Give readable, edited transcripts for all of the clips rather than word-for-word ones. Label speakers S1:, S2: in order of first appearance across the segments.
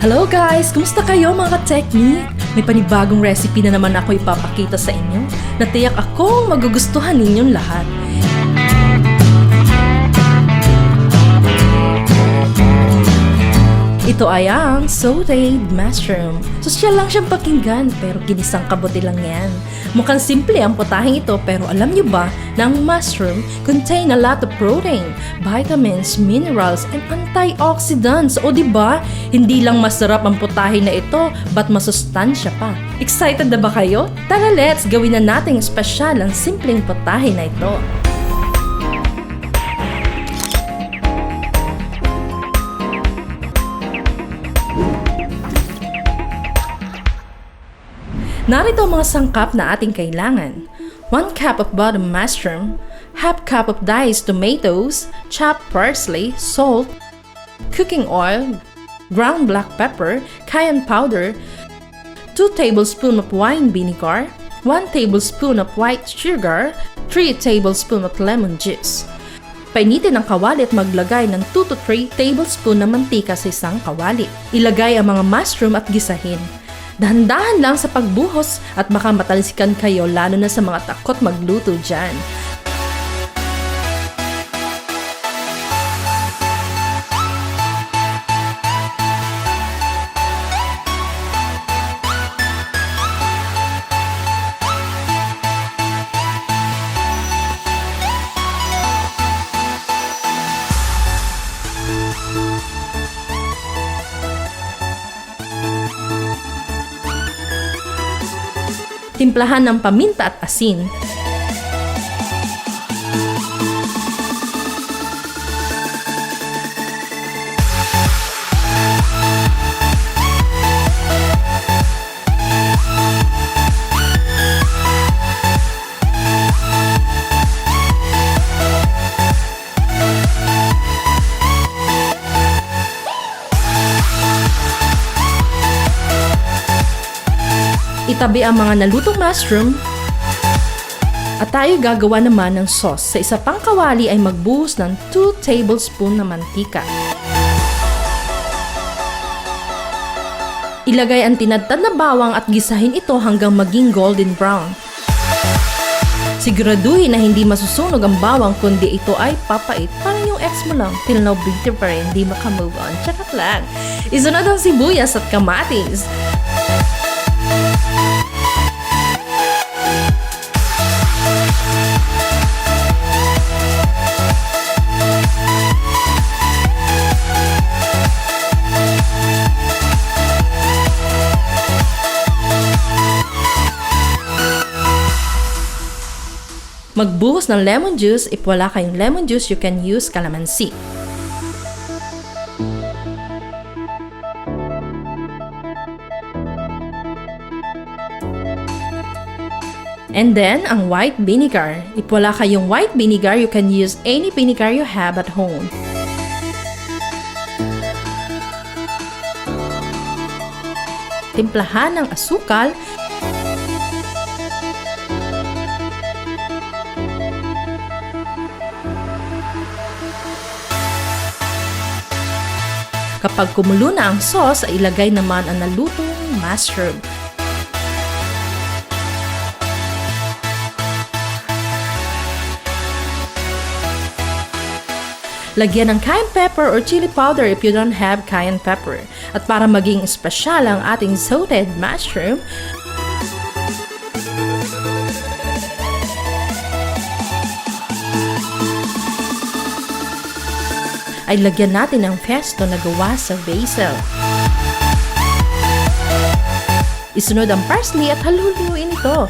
S1: Hello guys! Kumusta kayo mga ka-technique? May panibagong recipe na naman ako ipapakita sa inyo na tiyak akong magugustuhan ninyong lahat. Ito ay ang Sautéed Mushroom. Sosyal lang siyang pakinggan pero ginisang kabute lang yan. Mukhang simple ang putaheng ito pero alam niyo ba na ang mushroom contain a lot of protein, vitamins, minerals, and antioxidants. O diba, hindi lang masarap ang putahe na ito but masustansya pa. Excited na ba kayo? Tara let's gawin na nating espesyal ang simpleng putahe na ito. Narito ang mga sangkap na ating kailangan. 1 cup of bottom mushroom, half cup of diced tomatoes, chopped parsley, salt, cooking oil, ground black pepper, cayenne powder, 2 tablespoons of wine vinegar, 1 tablespoon of white sugar, 3 tablespoons of lemon juice. Painitin ang kawali at maglagay ng 2 to 3 tablespoons na mantika sa isang kawali. Ilagay ang mga mushroom at gisahin. Dahan-dahan lang sa pagbuhos at baka matalsikan kayo lalo na sa mga takot magluto dyan. Timplahan ng paminta at asin. Itabi ang mga nalutong mushroom at tayo gagawa naman ng sauce. Sa isa pang kawali ay magbuhos ng 2 tablespoons na mantika. Ilagay ang tinadtad na bawang at gisahin ito hanggang maging golden brown. Siguraduhin na hindi masusunog ang bawang kundi ito ay papait. Parang yung ex mo lang, till now bitter pa rin, hindi makamove on. Chakat lang. Isunod ang sibuyas at kamatis. Magbuhos ng lemon juice. If wala kayong lemon juice, you can use calamansi. And then, ang white vinegar. If wala kayong white vinegar, you can use any vinegar you have at home. Timplahan ng asukal. Kapag kumulo na ang sauce, ay ilagay naman ang nalutong mushroom. Lagyan ng cayenne pepper or chili powder if you don't have cayenne pepper. At para maging espesyal ang ating sautéed mushroom, ay lagyan natin ng pesto na gawa sa basil. Isunod ang parsley at haluhaluin ito.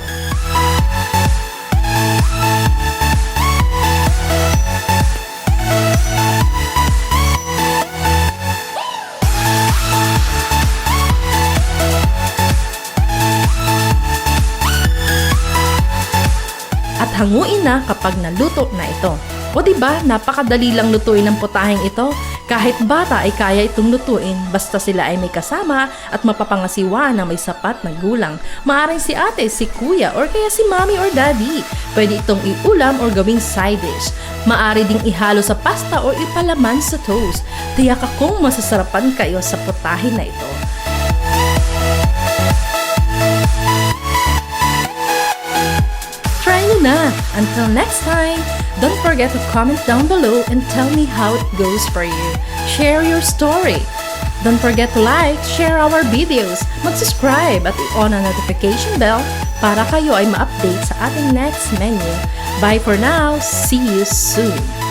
S1: At hanguin na kapag naluto na ito. O diba, napakadali lang lutuin ng putaheng ito. Kahit bata ay kaya itong lutuin basta sila ay may kasama at mapapangasiwa na may sapat na gulang. Maaring si ate, si kuya, or kaya si mommy or daddy. Pwede itong iulam or gawing side dish. Maaari ding ihalo sa pasta or ipalaman sa toast. Tiyak akong masasarapan kayo sa putahe na ito. Try nyo na! Until next time! Don't forget to comment down below and tell me how it goes for you. Share your story. Don't forget to like, share our videos, mag-subscribe at i-on ang notification bell para kayo ay ma-update sa ating next menu. Bye for now. See you soon.